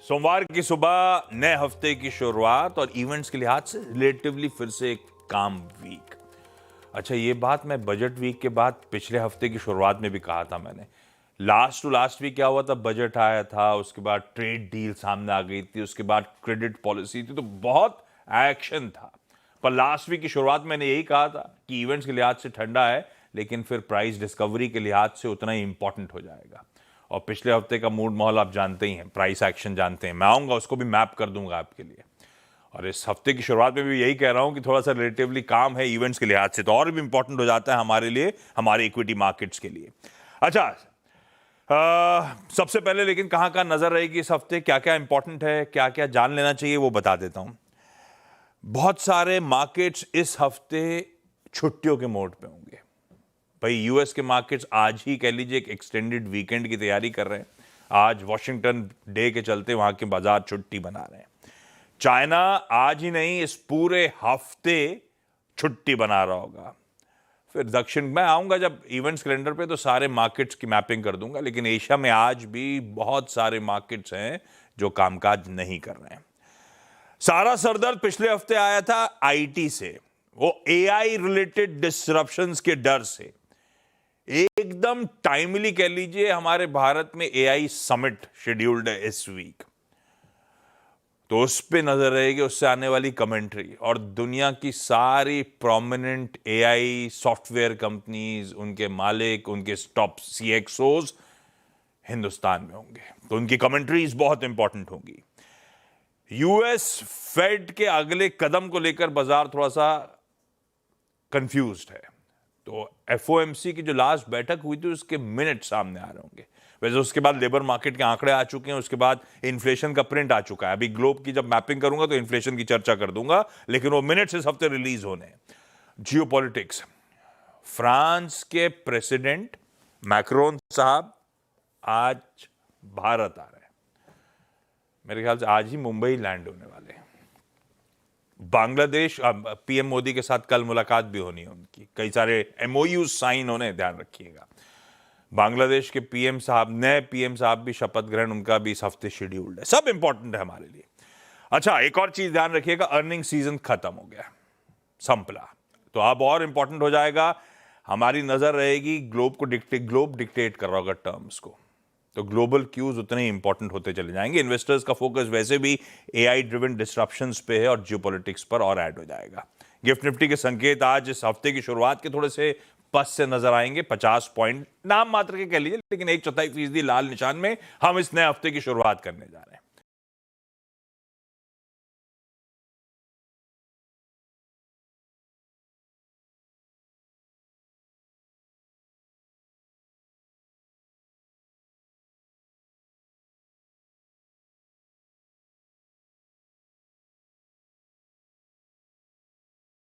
सोमवार की सुबह नए हफ्ते की शुरुआत और इवेंट्स के लिहाज से रिलेटिवली फिर से एक काम वीक। अच्छा, ये बात मैं बजट वीक के बाद पिछले हफ्ते की शुरुआत में भी कहा था मैंने। लास्ट टू लास्ट वीक क्या हुआ था, बजट आया था, उसके बाद ट्रेड डील सामने आ गई थी, उसके बाद क्रेडिट पॉलिसी थी, तो बहुत एक्शन था। पर लास्ट वीक की शुरुआत में मैंने यही कहा था कि इवेंट्स के लिहाज से ठंडा है, लेकिन फिर प्राइस डिस्कवरी के लिहाज से उतना ही इंपॉर्टेंट हो जाएगा। और पिछले हफ्ते का मूड माहौल आप जानते ही हैं, प्राइस एक्शन जानते हैं। मैं आऊंगा, उसको भी मैप कर दूंगा आपके लिए। और इस हफ्ते की शुरुआत में भी यही कह रहा हूं कि थोड़ा सा रिलेटिवली काम है इवेंट्स के लिहाज से, तो और भी इंपॉर्टेंट हो जाता है हमारे लिए, हमारे इक्विटी मार्केट्स के लिए। अच्छा, सबसे पहले लेकिन कहां कहां नजर रहेगी इस हफ्ते, क्या क्या इंपॉर्टेंट है, क्या क्या जान लेना चाहिए, वो बता देता हूं। बहुत सारे मार्केट्स इस हफ्ते छुट्टियों के मोड पे होंगे। भाई, यूएस के मार्केट्स आज ही कह लीजिए एक एक्सटेंडेड वीकेंड की तैयारी कर रहे हैं। आज वॉशिंगटन डे के चलते वहां के बाजार छुट्टी बना रहे हैं। चाइना आज ही नहीं, इस पूरे हफ्ते छुट्टी बना रहा होगा। फिर दक्षिण, मैं आऊंगा जब इवेंट्स कैलेंडर पे तो सारे मार्केट्स की मैपिंग कर दूंगा, लेकिन एशिया में आज भी बहुत सारे मार्केट्स हैं जो कामकाज नहीं कर रहे हैं। सारा सरदर्द पिछले हफ्ते आया था आईटी से, वो एआई रिलेटेड डिसरप्शंस के डर से। एकदम टाइमली कह लीजिए, हमारे भारत में एआई समिट शेड्यूल्ड है इस वीक, तो उस पे नजर रहेगी, उससे आने वाली कमेंट्री। और दुनिया की सारी प्रोमिनेंट एआई सॉफ्टवेयर कंपनीज, उनके मालिक, उनके टॉप सीएक्सओज हिंदुस्तान में होंगे, तो उनकी कमेंट्रीज बहुत इंपॉर्टेंट होंगी। यूएस फेड के अगले कदम को लेकर बाजार थोड़ा सा कंफ्यूज्ड है। तो एफओएमसी की जो लास्ट बैठक हुई थी उसके मिनट सामने आ रहे होंगे। वैसे उसके बाद लेबर मार्केट के आंकड़े आ चुके हैं, उसके बाद इन्फ्लेशन का प्रिंट आ चुका है। अभी ग्लोब की जब मैपिंग करूंगा तो इन्फ्लेशन की चर्चा कर दूंगा, लेकिन वो मिनट्स इस हफ्ते रिलीज होने हैं। जियोपॉलिटिक्स, फ्रांस के प्रेसिडेंट मैक्रोन साहब आज भारत आ रहे हैं। मेरे ख्याल से आज ही मुंबई लैंड होने वाले हैं। बांग्लादेश, पीएम मोदी के साथ कल मुलाकात भी होनी है उनकी, कई सारे एमओयू साइन होने, ध्यान रखिएगा। बांग्लादेश के पीएम साहब, नए पीएम साहब भी शपथ ग्रहण उनका भी इस हफ्ते शेड्यूल्ड है। सब इंपॉर्टेंट है हमारे लिए। अच्छा, एक और चीज ध्यान रखिएगा, अर्निंग सीजन खत्म हो गया, संपला, तो अब और इंपॉर्टेंट हो जाएगा। हमारी नजर रहेगी ग्लोब को, ग्लोब डिक्टेट कर रहा होगा टर्म्स को, तो ग्लोबल क्यूज उतने ही इंपॉर्टेंट होते चले जाएंगे। इन्वेस्टर्स का फोकस वैसे भी एआई ड्रिवन डिस्ट्रप्शंस पे है और जियोपॉलिटिक्स पर और ऐड हो जाएगा। गिफ्ट निफ्टी के संकेत आज इस हफ्ते की शुरुआत के थोड़े से पस से नजर आएंगे। 50 पॉइंट नाम मात्र के कह लीजिए, लेकिन 1/4% लाल निशान में हम इस नए हफ्ते की शुरुआत करने जा रहे हैं।